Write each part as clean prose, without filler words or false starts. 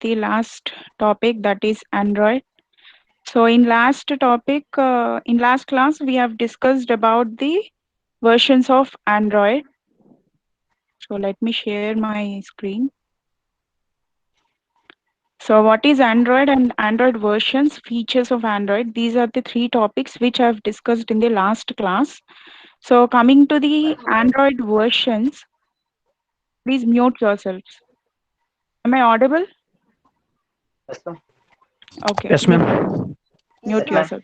the last topic, that is Android. So in last class, we have discussed about the versions of Android. So let me share my screen. So what is Android and Android versions, features of Android? These are the three topics which I've discussed in the last class. So coming to the Android versions, please mute yourselves. Am I audible? Yes, ma'am. Okay, Yes, ma'am. mute Yes, ma'am. yourself.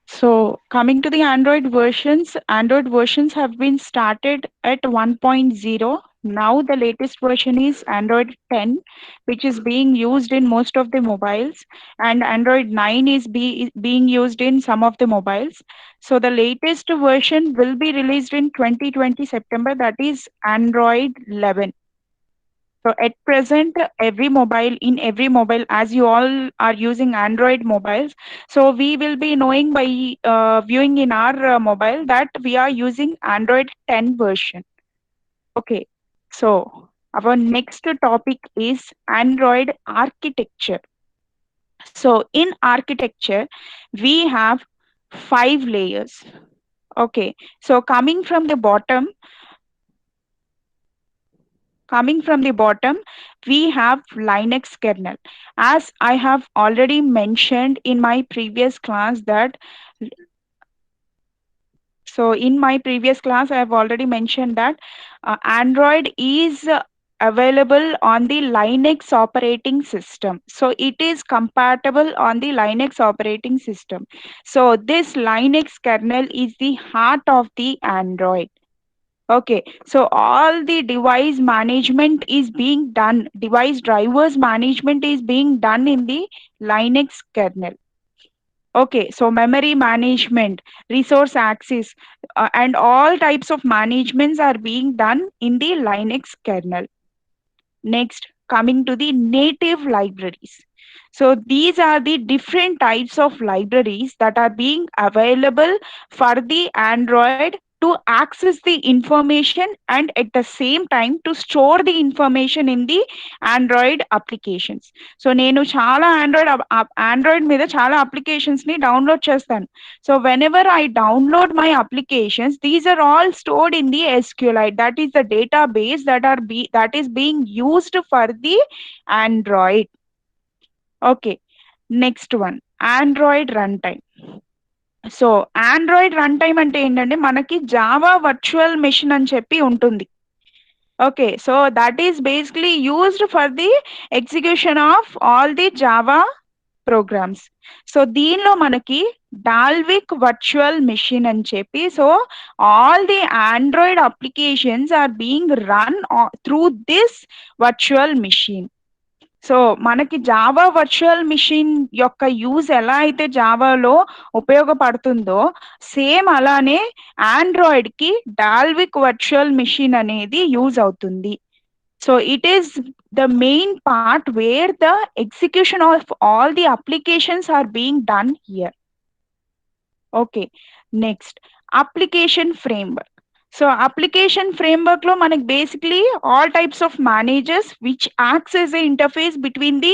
So coming to the Android versions have been started at 1.0. Now the latest version is Android 10, which is being used in most of the mobiles, and Android 9 is being used in some of the mobiles. So the latest version will be released in 2020 September, that is Android 11. So at present, every mobile, as you all are using Android mobiles, so we will be knowing by viewing in our mobile that we are using Android 10 version. Okay. So our next topic is Android architecture. So in architecture, we have 5 layers. Okay. So coming from the bottom, we have Linux kernel. As I have already mentioned in my previous class that, so in my previous class, I have already mentioned that Android is available on the Linux operating system. So it is compatible on the Linux operating system. So this Linux kernel is the heart of the Android. Okay, so all the device management is being done, device drivers management is being done in the Linux kernel. Okay, so memory management, resource access, and all types of managements are being done in the Linux kernel. Next, coming to the native libraries. So these are the different types of libraries that are being available for the Android to access the information and at the same time to store the information in the Android applications. So నేను చాలా Android మీద చాలా applications ని download చేస్తాను. So whenever I download my applications, these are all stored in the SQLite. That is the database that is being used for the Android. Okay. Next one, Android runtime. So Android run time అంటే ఏంటంటే మనకి Java virtual machine అని చెప్పి ఉంటుంది. Okay, so that is basically used for the execution of all the Java programs. So దీనిలో మనకి Dalvik virtual machine అని చెప్పి, so all the Android applications are being run through this virtual machine. So మనకి Java virtual machine యొక్క use ఎలా అయితే జావాలో ఉపయోగపడుతుందో, సేమ్ అలానే ఆండ్రాయిడ్ కి డాల్విక్ వర్చువల్ మిషన్ అనేది యూజ్ అవుతుంది. So it is the main part where the execution of all the applications are being done here. Okay, next application framework. So application framework లో మనకి basically all types of managers which acts as a interface between the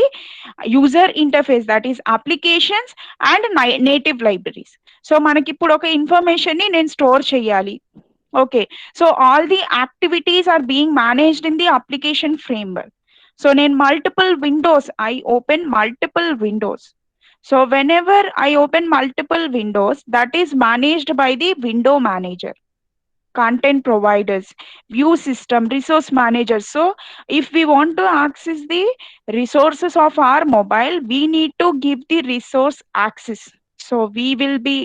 user interface, that is applications and native libraries. So మనకి ఇప్పుడు ఒక information ని నేను store చేయాలి. Okay, so all the activities are being managed in the application framework. So నేను multiple Windows, I open multiple Windows. So whenever I open multiple windows, that is managed by the window manager, content providers, view system, resource managers. So if we want to access the resources of our mobile, we need to give the resource access. So we will be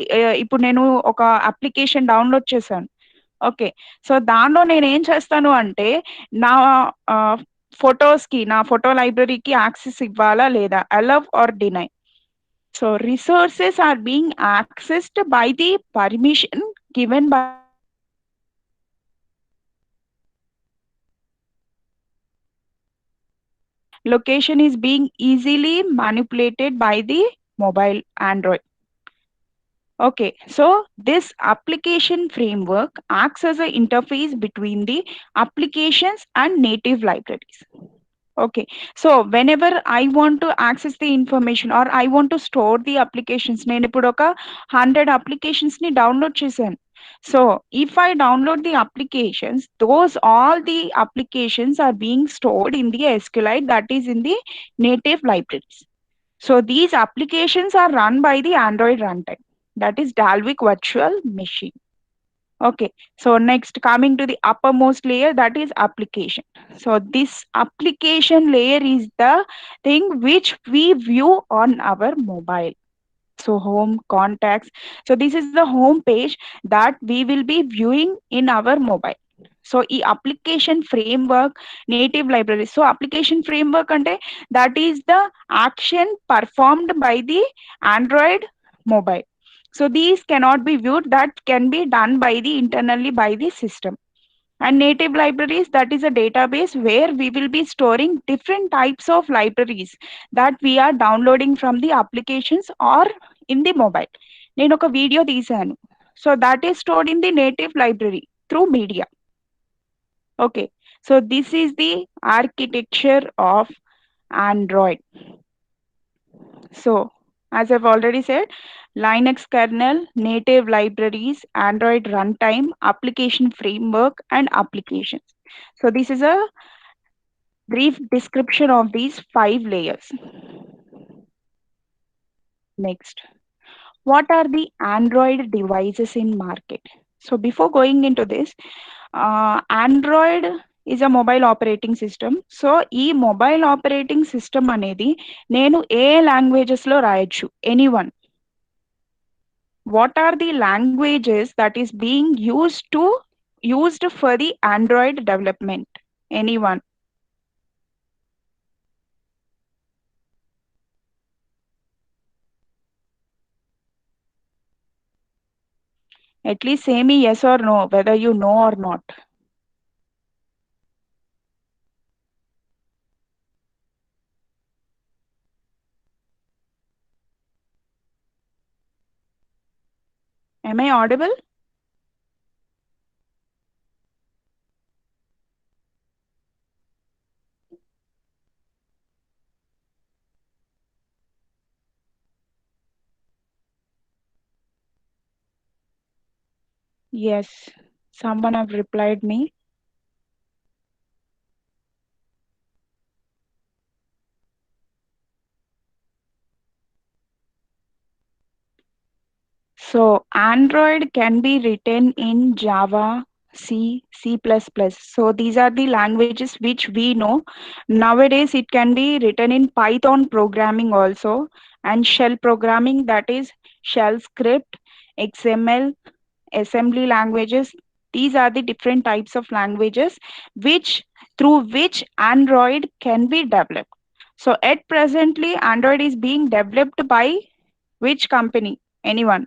ఇప్పుడు నేను ఒక application download చేశాను. Okay, so దానిలో నేను ఏం చేస్తాను అంటే నా ఫొటోస్కి, నా ఫోటో లైబ్రరీకి యాక్సెస్ ఇవ్వాలా లేదా, allow or deny. So resources are being accessed by the permission given by the mobile Android. Location is being easily manipulated by the mobile Android. Okay, so this application framework acts as an interface between the applications and native libraries. Okay, so whenever I want to access the information or I want to store the applications, నేను ఇప్పుడు ఒక 100 applications ని download చేశాను. So if I download the applications, those all the applications are being stored in the SQLite, that is in the native libraries. So these applications are run by the Android runtime, that is Dalvik Virtual Machine. Okay, so next coming to the uppermost layer, that is application. So this application layer is the thing which we view on our mobile. So home, contacts. So this is the home page that we will be viewing in our mobile. So application framework, native library. So application framework ante that is the action performed by the Android mobile. So these cannot be viewed, that can be done by the internally by the system. And native libraries, that is a database where we will be storing different types of libraries that we are downloading from the applications or in the mobile. నేను ఒక video తీశాను, so that is stored in the native library through media. Okay, so this is the architecture of Android. So, as I've already said, Linux kernel, native libraries, Android runtime, application framework, and applications. So, this is a brief description of these 5 layers. Next, what are the Android devices in market? So, before going into this, Android is a mobile operating system. So ఈ mobile operating system అనేది నేను ఏ languages లో రాయొచ్చు, anyone. What are the languages that is being used for the Android development? Anyone? At least say me yes or no, whether you know or not. Am I audible? Yes. Someone have replied me. So Android can be written in Java, C, C++. So these are the languages which we know. Nowadays it can be written in Python programming also, and shell programming, that is shell script, XML, assembly languages. These are the different types of languages which through which Android can be developed. So at presently Android is being developed by which company? Anyone?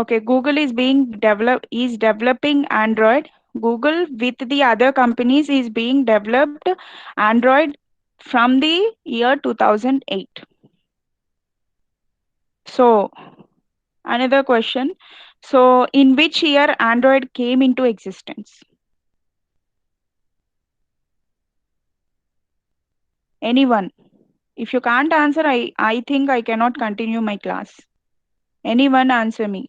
Okay, Google is developing Android. Google with the other companies is being developed Android from the year 2008. So another question. So in which year Android came into existence? Anyone? If you can't answer, I think I cannot continue my class. Anyone answer me?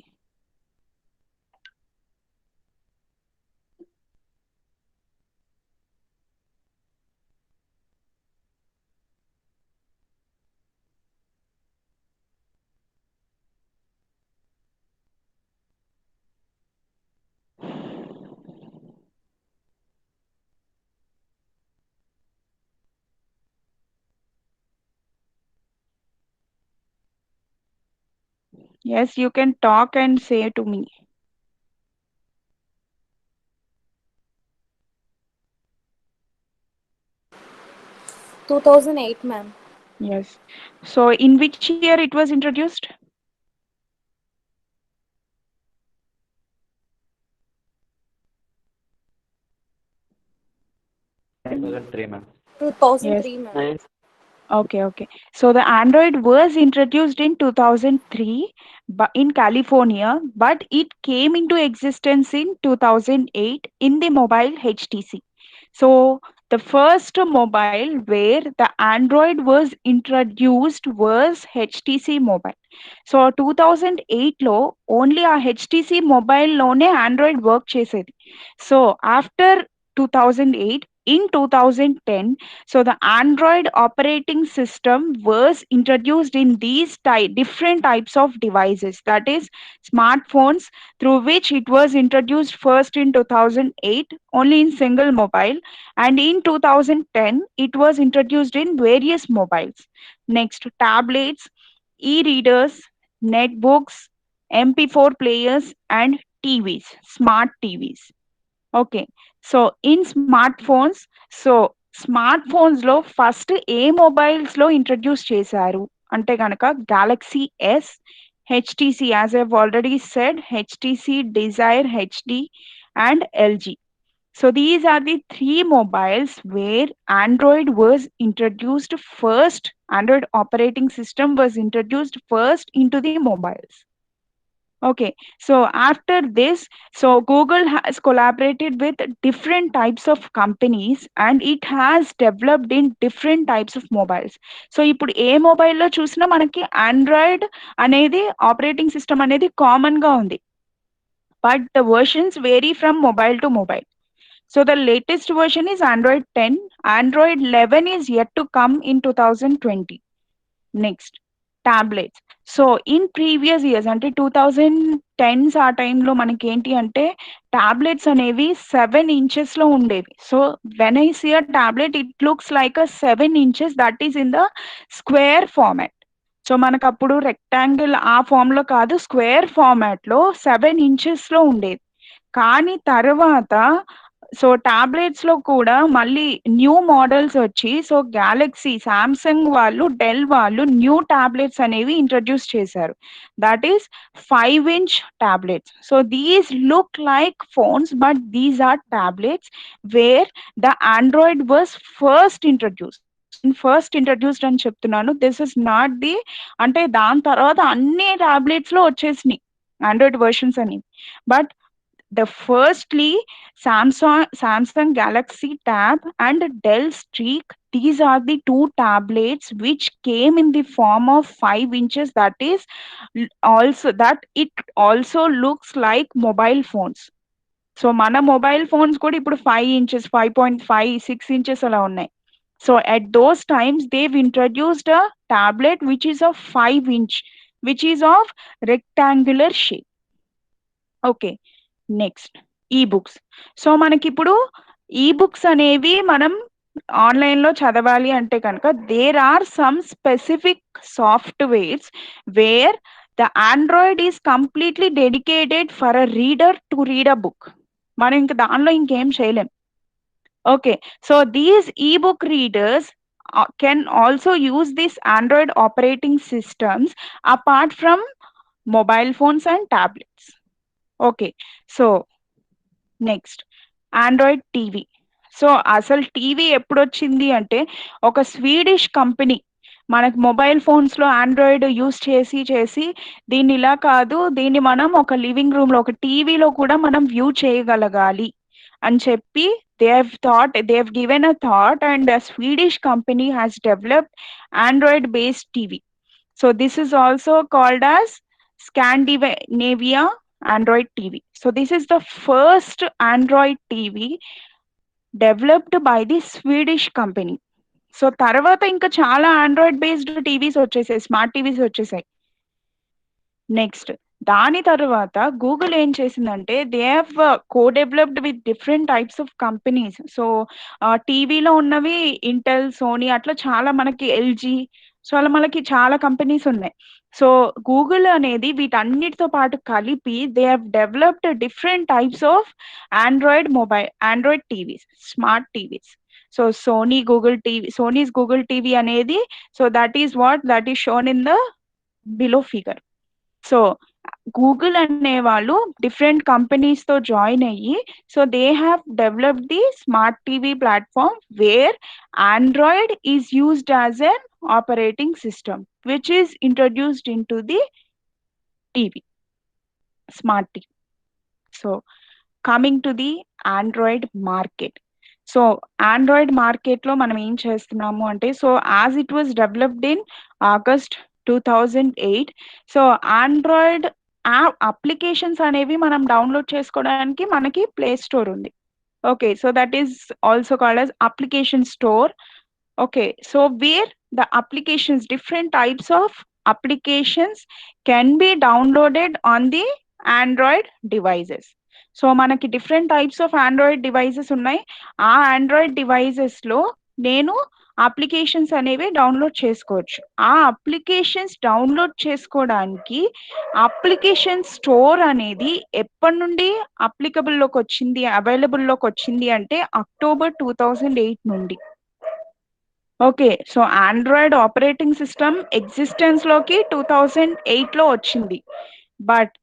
Yes, you can talk and say to me. 2008, ma'am. Yes. So in which year it was introduced? 2003, ma'am. yes. 2003, ma'am. 9. Okay, okay. So the Android was introduced in 2003 in California, but it came into existence in 2008 in the mobile HTC. So the first mobile where the Android was introduced was HTC Mobile. So 2008 లో only ఆ HTC mobile లోనే Android work చేసేది. So after 2008 in 2010, so the Android operating system was introduced in these different types of devices, that is smartphones, through which it was introduced first in 2008 only in single mobile, and in 2010 it was introduced in various mobiles. Next, tablets, e-readers, netbooks, MP4 players, and TVs, smart TVs. Okay. So, in smart phones so, smart ఫోన్స్‌లో first ఏ మొబైల్స్‌లో introduce చేశారు అంటే గనక 'Galaxy S', 'HTC' as I have already said 'HTC Desire HD' and 'LG'. So these are the three mobiles where Android was introduced first. Android operating system was introduced first into the mobiles. Okay, so after this, so Google has collaborated with different types of companies and it has developed in different types of mobiles. So ఇప్పుడు ఏ మొబైల్లో చూసినా మనకి Android అనేది operating system అనేది కామన్గా ఉంది, but the versions vary from mobile to mobile. So the latest version is Android 10. Android 11 is yet to come in 2020. Next, tablets. So in previous years అంటే 2010s ఆ టైంలో మనకేంటి అంటే టాబ్లెట్స్ అనేవి 7 ఇంచెస్లో ఉండేవి. So when I see a tablet it looks like a 7 inches that is in the square format. So మనకప్పుడు rectangle ఆ ఫామ్లో కాదు, స్క్వేర్ ఫార్మాట్లో 7 ఇంచెస్లో ఉండేది. కానీ తర్వాత సో టాబ్లెట్స్‌లో కూడా మళ్ళీ న్యూ మోడల్స్ వచ్చి సో గ్యాలక్సీ, సామ్సంగ్ వాళ్ళు, డెల్ వాళ్ళు న్యూ టాబ్లెట్స్ అనేవి ఇంట్రొడ్యూస్ చేశారు. That is 5 inch tablets. So these look like phones but these are tablets where the Android was first introduced. So నేను ఫస్ట్ ఇంట్రొడ్యూస్డ్ అని చెప్తున్నాను. This is not the అంటే దాని తర్వాత అన్ని టాబ్లెట్స్‌లో వచ్చేసినాయి ఆండ్రాయిడ్ వెర్షన్స్ అనేవి. But the firstly Samsung Galaxy Tab and Dell Streak. These are the two tablets which came in the form of 5 inches. That is also that it also looks like mobile phones. So మన mobile phones కూడా ఇప్పుడు 5 inches, 5.5, 6 inches అలా ఉన్నాయి. So at those times they've introduced a tablet which is of 5 inch, which is of rectangular shape. Okay, next e-books. So మనకిప్పుడు e-books అనేవి మనం ఆన్‌లైన్‌లో చదవాలి అంటే కనుక there are some specific softwares where the Android is completely dedicated for a reader to read a book. మనం ఇంక దానిలో ఇంకేం చేయలేం. Okay, so these e-book readers can also use this Android operating systems apart from mobile phones and tablets. Okay, so next Android TV. So అసలు TV ఎప్పుడొచ్చింది అంటే ఒక Swedish company మనకు మొబైల్ ఫోన్స్‌లో ఆండ్రాయిడ్ యూజ్ చేసి చేసి దీన్ని ఇలా కాదు, దీన్ని మనం ఒక లివింగ్ రూమ్‌లో ఒక టీవీలో కూడా మనం వ్యూ చేయగలగాలి అని చెప్పి they have given a thought and a Swedish company has developed Android based TV. So this is also called as Scandinavia Android TV. So this is the first Android TV developed by the Swedish company. So తర్వాత ఇంకా చాలా Android based TVs వచ్చేసాయి, smart TVs వచ్చేసాయి. Next, దాని తర్వాత Google ఏం చేసిందంటే they have co-developed with different types of companies. So టీవీలో ఉన్నవి ఇంటెల్, సోనీ అట్లా చాలా మనకి ఎల్జీ, సో అలా మనకి చాలా కంపెనీస్ ఉన్నాయి. సో గూగుల్ అనేది వీటన్నిటితో పాటు కలిపి they have developed different types of Android TVs, smart TVs. So Sony's Google TV అనేది so that is shown in the below figure. So Google అనేవాళ్ళు డిఫరెంట్ కంపెనీస్తో జాయిన్ అయ్యి so they have developed the smart TV platform where Android is used as an operating system which is introduced in to the TV smart TV. So coming to the Android market. So Android మార్కెట్లో మనం ఏం చేస్తున్నాము అంటే so as it was developed in August 2008. So Android app applications అనేవి మనం download చేసుకోవడానికి మనకి play store ఉంది. Okay, so that is also called as application store. Okay, so where the applications, different types of applications can be downloaded on the Android devices. So మనకి different types of Android devices ఉన్నాయి. ఆ Android డివైజెస్లో నేను applications అనేవి download చేసుకోవచ్చు. ఆ applications download చేసుకోవడానికి application store అనేది ఎప్పటి నుండి అప్లికబుల్లోకి వచ్చింది, అవైలబుల్లోకి వచ్చింది అంటే అక్టోబర్ 2008 నుండి. Okay, so Android operating system ఎగ్జిస్టెన్స్లోకి 2008లో వచ్చింది. బట్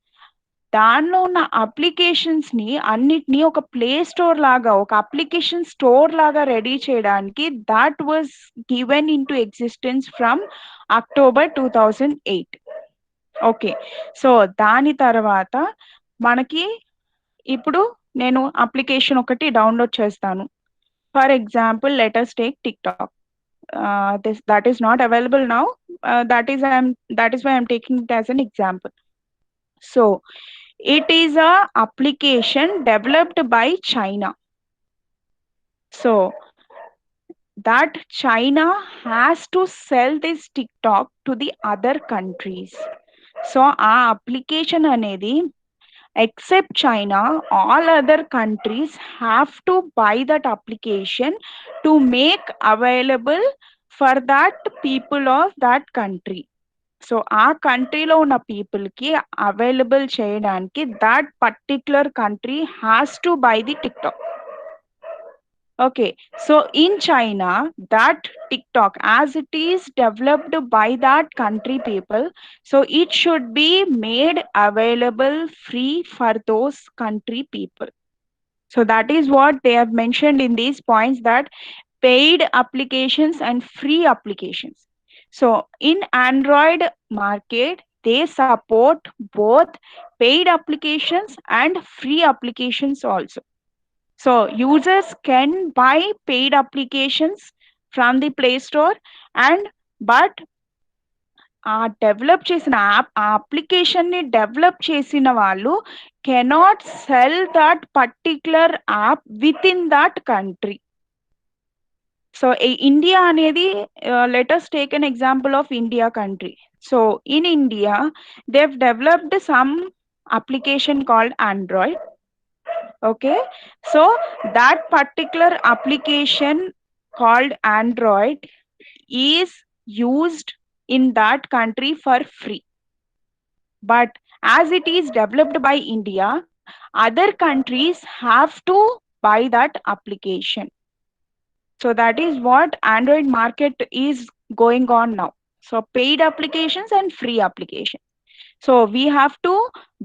దానిలో ఉన్న అప్లికేషన్స్ని అన్నిటినీ ఒక ప్లే స్టోర్ లాగా, ఒక అప్లికేషన్ స్టోర్ లాగా రెడీ చేయడానికి that was given in to existence from October 2008. Okay, so దాని తర్వాత మనకి ఇప్పుడు నేను అప్లికేషన్ ఒకటి డౌన్లోడ్ చేస్తాను. For example letters take TikTok. That is not available now. That is why I'm taking it as an example. So it is a application developed by China. So that China has to sell this TikTok to the other countries. So ఆ application అనేది except China, all other countries have to buy that application to make available for that people of that country. So ఆ కంట్రీలో ఉన్న పీపుల్కి available చేయడానికి that particular country has to buy the TikTok. Okay, so in China, that TikTok, as it is developed by that country people, so it should be made available free for those country people. So that is what they have mentioned in these points, that paid applications and free applications. So in Android market, they support both paid applications and free applications also. So users can buy paid applications from the Play Store, and but ఆ develop చేసిన app, ఆ అప్లికేషన్ని develop చేసిన వాళ్ళు cannot sell that particular app with in that country. So India అనేది, let's take an example of India country. So in India they've developed some application called Android. Okay, so that particular application called Android is used in that country for free. But as it is developed by India, other countries have to buy that application. So that is what Android market is going on now. So paid applications and free applications. So we have to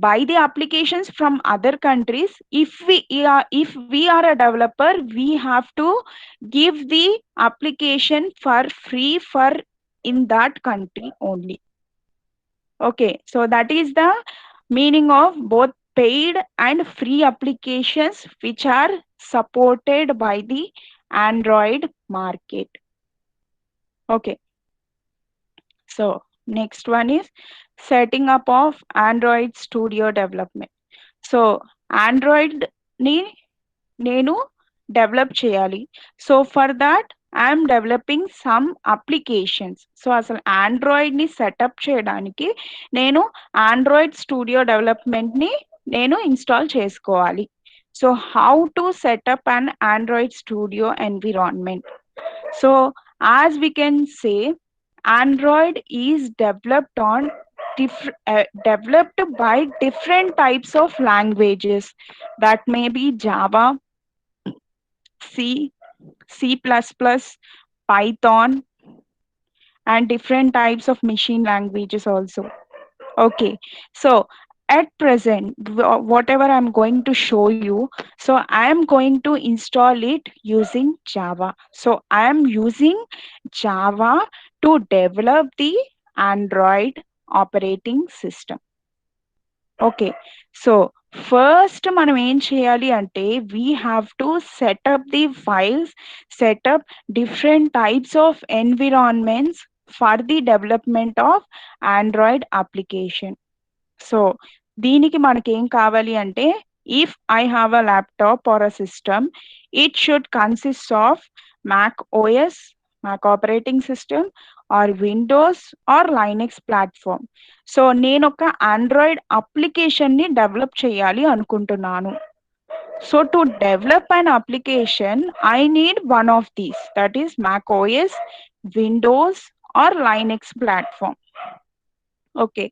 buy the applications from other countries. If we are a developer, we have to give the application for free for in that country only. Okay, so that is the meaning of both paid and free applications which are supported by the Android market. Okay, so next one is setting up of Android Studio development. So ఆండ్రాయిడ్ని నేను develop చేయాలి. So for that I'm developing some applications. So అసలు ఆండ్రాయిడ్ని setup చేయడానికి నేను Android studio డెవలప్మెంట్ని నేను install చేసుకోవాలి. So how to set up an Android studio environment. So as we can say Android is developed by different types of languages, that may be Java, C, C++, Python, and different types of machine languages also. Okay, so at present, whatever I'm going to show you, so I am going to install it using Java. So I am using Java to develop the Android operating system. Okay. So, first మనం ఏం చేయాలి అంటే, we have to set up the files, set up different types of environments for the development of Android application. So, దీనికి మనకేం కావాలి అంటే, if I have a laptop or a system, it should consist of Mac OS, Mac operating system or Windows or Linux platform. So, నేనొక Android అప్లికేషన్‌ని develop చేయాలి అనుకుంటున్నాను. So, to develop an application, I need one of these, that is Mac OS, Windows or Linux platform. Okay.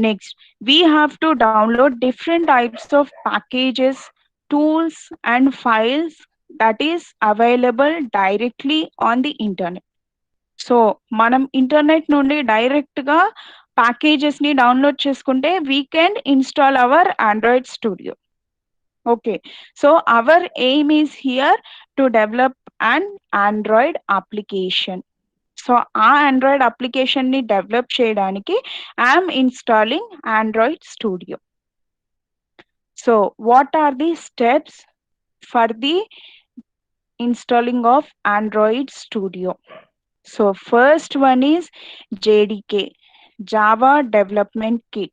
Next, we have to download different types of packages, tools, and files that is available directly on the internet. So మనం internet నుండి డైరెక్ట్‌గా ప్యాకేజెస్‌ని download చేసుకుంటే we can install our Android Studio. Okay. So our aim is here to develop an Android application. So ఆ Android అప్లికేషన్‌ని develop చేయడానికి I'm installing Android Studio. So what are the steps for the installing of Android Studio? So first one is JDK, Java Development Kit.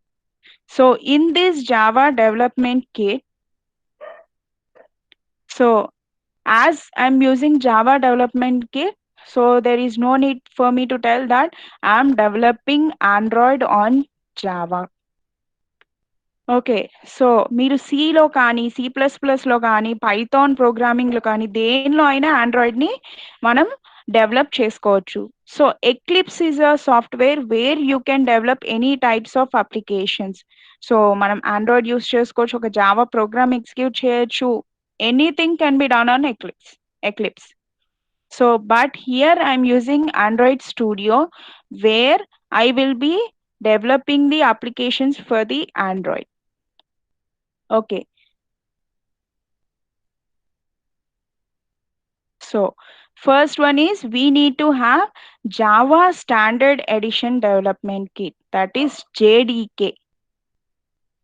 So in this Java Development Kit, so as I'm using Java Development Kit, so there is no need for me to tell that I'm developing Android on Java. Okay. So, మీరు సిలో కానీ, C plus ప్లస్‌లో కానీ, Python ప్రోగ్రామింగ్‌లో కానీ దేనిలో అయినా ఆండ్రాయిడ్‌ని మనం develop చేసుకోవచ్చు. So, eclipse is a software where you can develop any types of applications. So, మనం ఆండ్రాయిడ్ యూజ్ చేసుకోవచ్చు. ఒక జావా ప్రోగ్రామ్ ఎగ్జిక్యూట్ చేయొచ్చు. Anything can be done on eclipse. So, but here I'm using Android studio where I will be developing the applications for the Android. Okay. So, first one is we need to have Java Standard Edition Development Kit, that is JDK.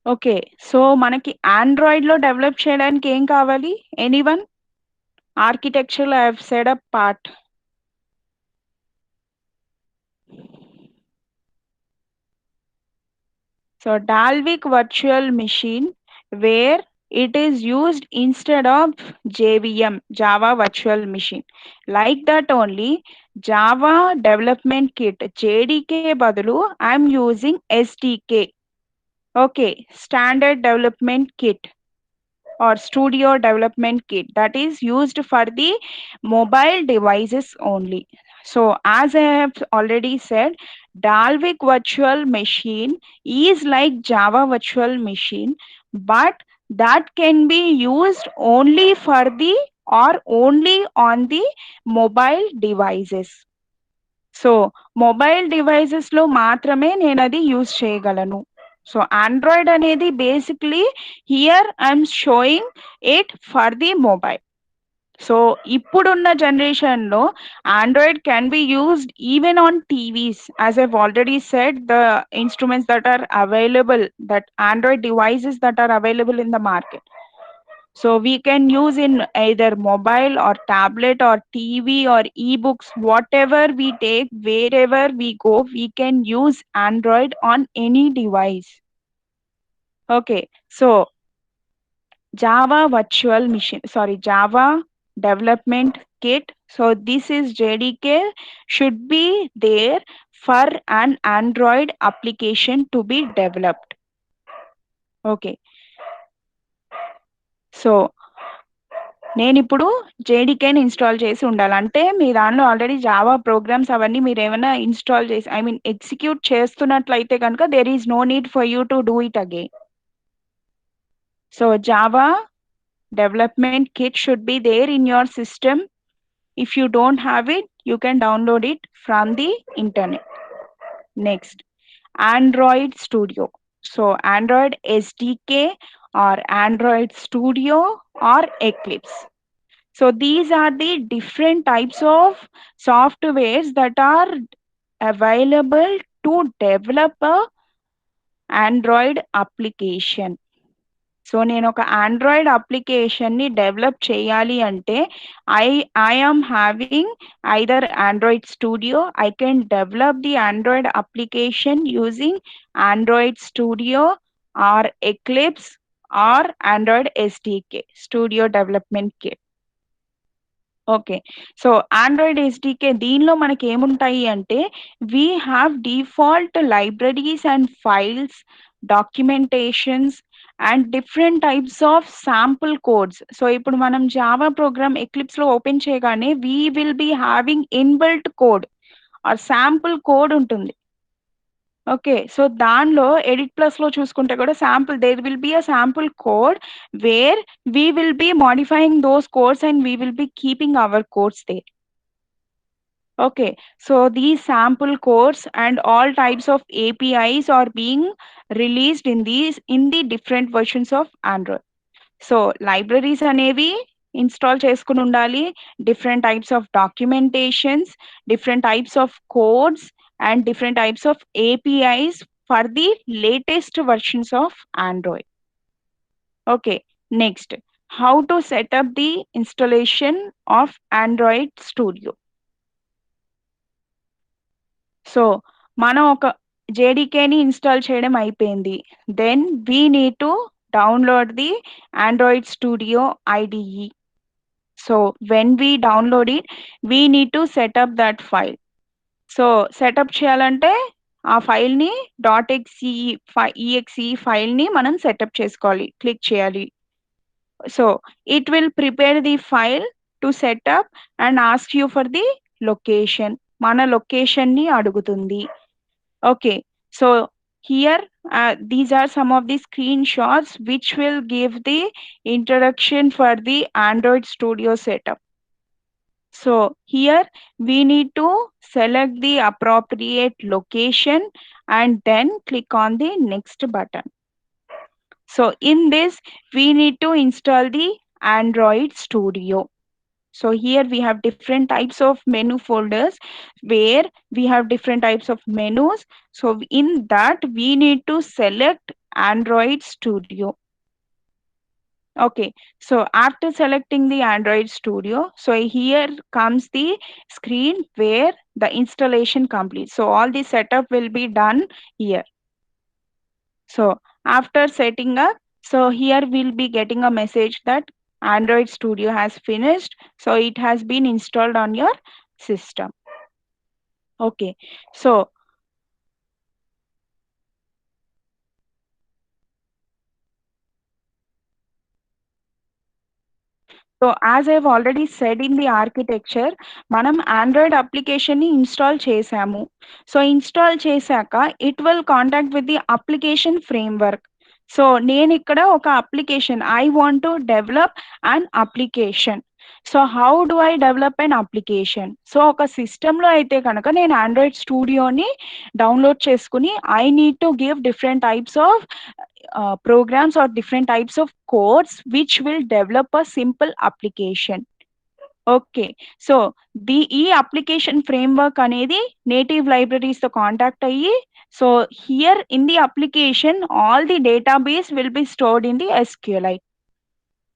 Okay. So, మనకి ఆండ్రాయిడ్‌లో develop చేయడానికి ఏం కావాలి? Anyone? ఆర్కిటెక్చర్‌లో I have said a part. So, Dalvik Virtual Machine, where it is used instead of JVM, Java Virtual Machine. Like that only, Java Development Kit, JDK బదులు I'm using SDK. Okay, Standard Development Kit or Studio Development Kit, that is used for the mobile devices only. So, as I have already said, Dalvik Virtual Machine is like Java Virtual Machine, but that can be used only for the or only on the mobile devices. So mobile డివైజెస్లో మాత్రమే నేను అది use చేయగలను. So Android అనేది basically here I'm showing it for the mobile. So ఇప్పుడున్న జనరేషన్లో Android can be used even on TVs. As I've already said, the instruments that are available, that Android devices that are available in the market. So we can use in either mobile or tablet or TV or ebooks, whatever we take, wherever we go, we can use Android on any device. Okay, so Java Virtual Machine, sorry, Java Development Kit. So this is JDK, should be there for an Android application to be developed. Okay, so నేను ఇప్పుడు జేడీకేని install చేసి ఉండాలి. అంటే మీ దానిలో already Java programmes అవన్నీ మీరు ఏమైనా install చేసి ఐ మీన్ ఎగ్జిక్యూట్ చేస్తున్నట్లయితే కనుక there is no need for you to do it again. So Java development kit should be there in your system. If you don't have it, you can download it from the internet. Next, Android Studio. So Android SDK or Android Studio or Eclipse. So these are the different types of softwares that are available to develop a Android application. So నేను ఒక Android అప్లికేషన్ని develop చేయాలి అంటే I am having either Android Studio I can develop the Android application using Android Studio or Eclipse or Android SDK studio development kit. Okay. So Android SDK దీనిలో మనకేముంటాయి అంటే, we have default libraries and files, documentations and different types of sample codes. So ఇప్పుడు మనం Java program ఎక్లిప్స్‌లో open చేయగానే we will be having inbuilt code are sample code ఉంటుంది. Okay. So దానిలో edit ప్లస్‌లో చూసుకుంటే కూడా sample there will be a sample code where we will be modifying those codes and we will be keeping our codes there. Okay, so these sample codes and all types of APIs are being released in the different versions of Android. So libraries అనేవి install చేసుకుని ఉండాలి, different types of documentations, different types of codes and different types of APIs for the latest versions of Android. Okay, next, how to set up the installation of Android Studio. సో మనం ఒక జేడీకేని install చేయడం అయిపోయింది. Then we need to download the Android Studio IDE. So when we download it we need to set up that file. So set up చేయాలంటే ఆ ఫైల్ని .exe ఫైల్ని మనం సెటప్ చేసుకోవాలి, క్లిక్ చేయాలి. So it will prepare the file to set up and ask you for the location. Mana location ni adugutundi. Okay. So here these are some of the screenshots which will give the introduction for the Android Studio setup. So here we need to select the appropriate location and then click on the next button. So in this, we need to install the Android Studio. So here we have different types of menu folders where we have different types of menus. So in that, we need to select Android Studio. Okay, so after selecting the Android Studio, so here comes the screen where the installation completes. So all the setup will be done here. So after setting up, so here we'll be getting a message that Android Studio has finished. So it has been installed on your system. Okay, so as I've already said in the architecture, మనం Android అప్లికేషన్ని install చేసాము. So install చేశాక it will contact with the application framework. So నేను ఇక్కడ ఒక application I want to develop an application. So how do I develop an application? So ఒక సిస్టంలో అయితే కనుక నేను ఆండ్రాయిడ్ స్టూడియోని డౌన్లోడ్ చేసుకుని I need to give different types of programs or different types of codes which will develop a simple application. Okay, so the application framework anedi native libraries to contact ayi. So here in the application all the database will be stored in the SQLite.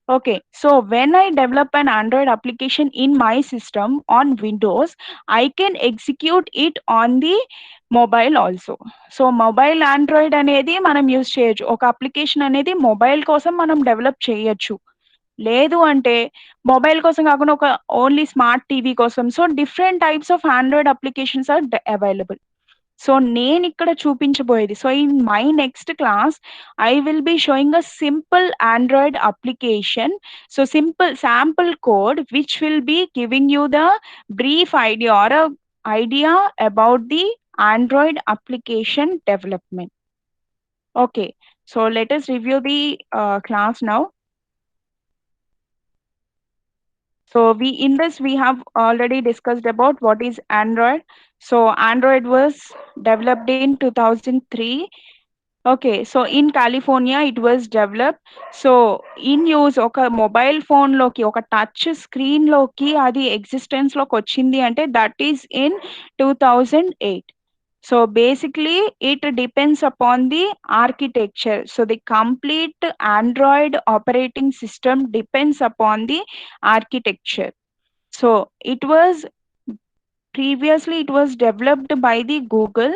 Okay, so when I develop an Android application in my system on Windows, I can execute it on the mobile also. So mobile Android అనేది మనం use చేయొచ్చు. ఒక application అనేది mobile కోసం మనం develop చేయొచ్చు. లేదు అంటే మొబైల్ కోసం కాకుండా ఒక ఓన్లీ స్మార్ట్ టీవీ కోసం. So different types of Android applications are available. So నేను ఇక్కడ చూపించబోయేది, so in my next class I will be showing a simple Android application. So simple sample code which will be giving you the brief idea or a idea about the Android application development. Okay, so let us review the class now. So in this we have already discussed about what is Android. So Android was developed in 2003 Okay, so in California it was developed. So in use ఒక mobile phone లోకి ఒక touch screen లోకి అది existence లోకి వచ్చింది అంటే that is in 2008. So basically it depends upon the architecture. So the complete Android operating system depends upon the architecture. So it was previously it was developed by the Google.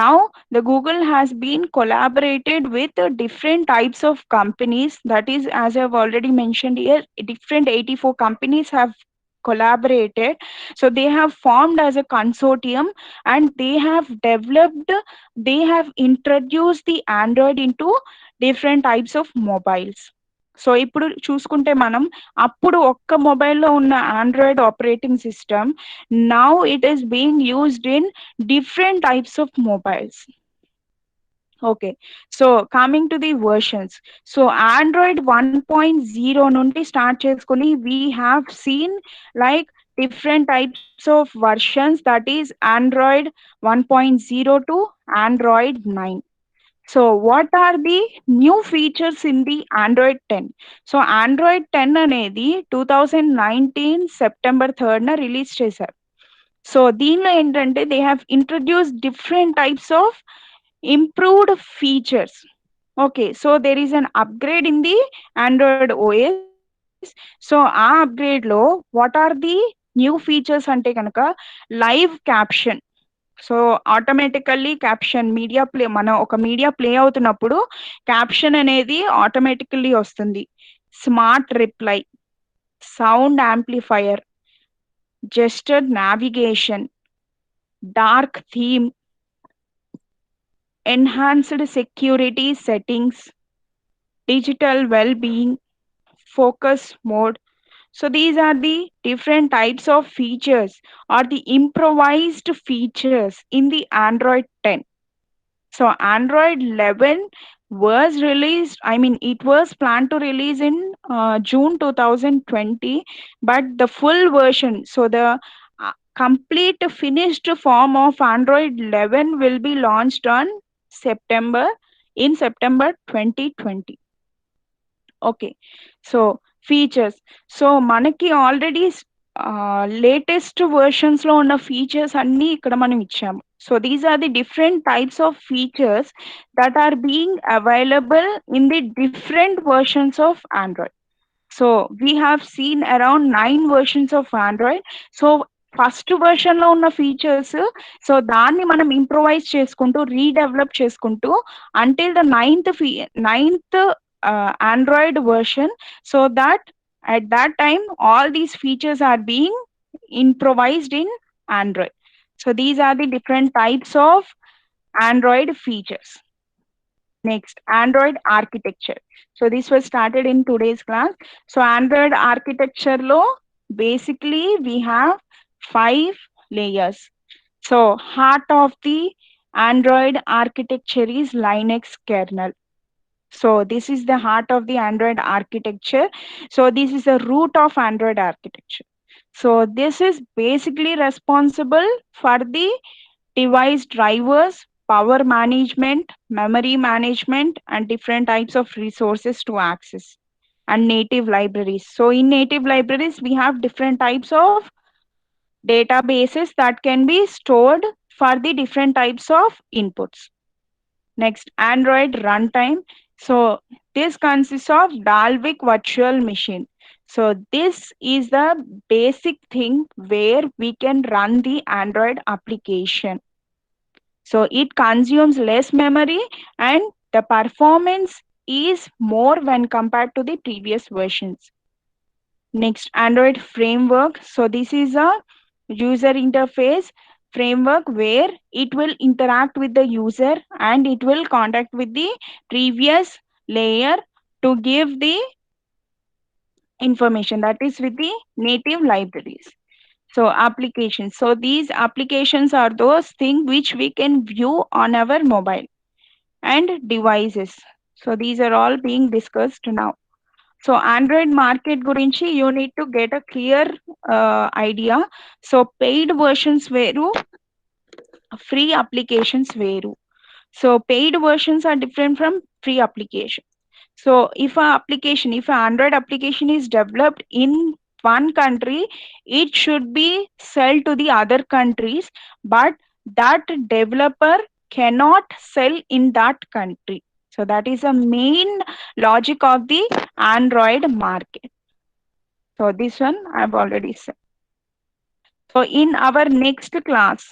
Now the Google has been collaborated with different types of companies. That is, as I've already mentioned here, different 84 companies have collaborated. So they have formed as a consortium, and they have developed, they have introduced the Android into different types of mobiles. So ఇప్పుడు చూసుకుంటే మనం అప్పుడు ఒక్క మొబైల్లో ఉన్న Android operating system, now it is being used in different types of mobiles. Okay, so coming to the versions, so Android 1.0 నుండి start చేసుకొని we have seen like different types of versions, that is Android 1.0 to Android 9. So what are the new features in the Android 10? So Android 10 అనేది 2019 September 3 release చేశారు. So దీనిలో ఏంటంటే they have introduce different types of improved features. Okay, so there is an upgrade in the Android OS. So ఆ upgrade లో what are the new features అంటే కనుక live caption. So automatically caption media play, మనం ఒక media play అవుతున్నప్పుడు caption అనేది ఆటోమేటికల్లీ వస్తుంది. Smart reply, sound amplifier, gesture navigation, dark theme, enhanced security settings, digital well-being, focus mode. So these are the different types of features or the improvised features in the Android 10. So Android 11 was released, I mean, it was planned to release in June 2020, but the full version, so the complete finished form of Android 11 will be launched on September, in September 2020. Okay, so features, so మనకి already latest versions లో ఉన్న features అన్ని ఇక్కడ మనం ఇచ్చాము. So these are the different types of features that are being available in the different versions of Android. So we have seen around 9 versions of Android. So first version లో ఉన్న features, so దాన్ని మనం improvise చేసుకుంటూ redevelop చేసుకుంటూ until the ninth Android version, so that at that time all these features are being improvised in Android. So these are the different types of Android features. Next, Android architecture. So this was started in today's class. So Android architecture lo basically we have 5 layers. So heart of the Android architecture is Linux kernel. So this is the heart of the Android architecture. So this is the root of Android architecture. So this is basically responsible for the device drivers, power management, memory management, and different types of resources to access, and native libraries. So in native libraries, we have different types of databases that can be stored for the different types of inputs. Next, Android runtime. So this consists of Dalvik virtual machine. So this is the basic thing where we can run the Android application. So it consumes less memory and the performance is more when compared to the previous versions. Next, Android framework. So this is a user interface framework where it will interact with the user and it will contact with the previous layer to give the information, that is with the native libraries. So applications. So these applications are those things which we can view on our mobile and devices. So these are all being discussed now. So Android market gurinchi you need to get a clear idea. So paid versions veru, free applications veru. So paid versions are different from free application. So if an Android application is developed in one country, it should be sell to the other countries, but that developer cannot sell in that country. So that is a main logic of the Android market. So this one I've already said. So in our next class,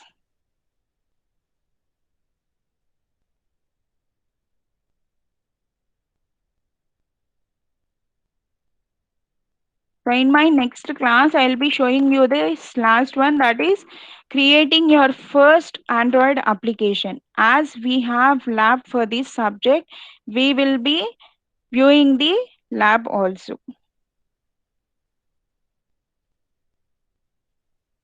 so in my next class, I'll be showing you this last one, that is creating your first Android application. As we have lab for this subject, we will be viewing the lab also.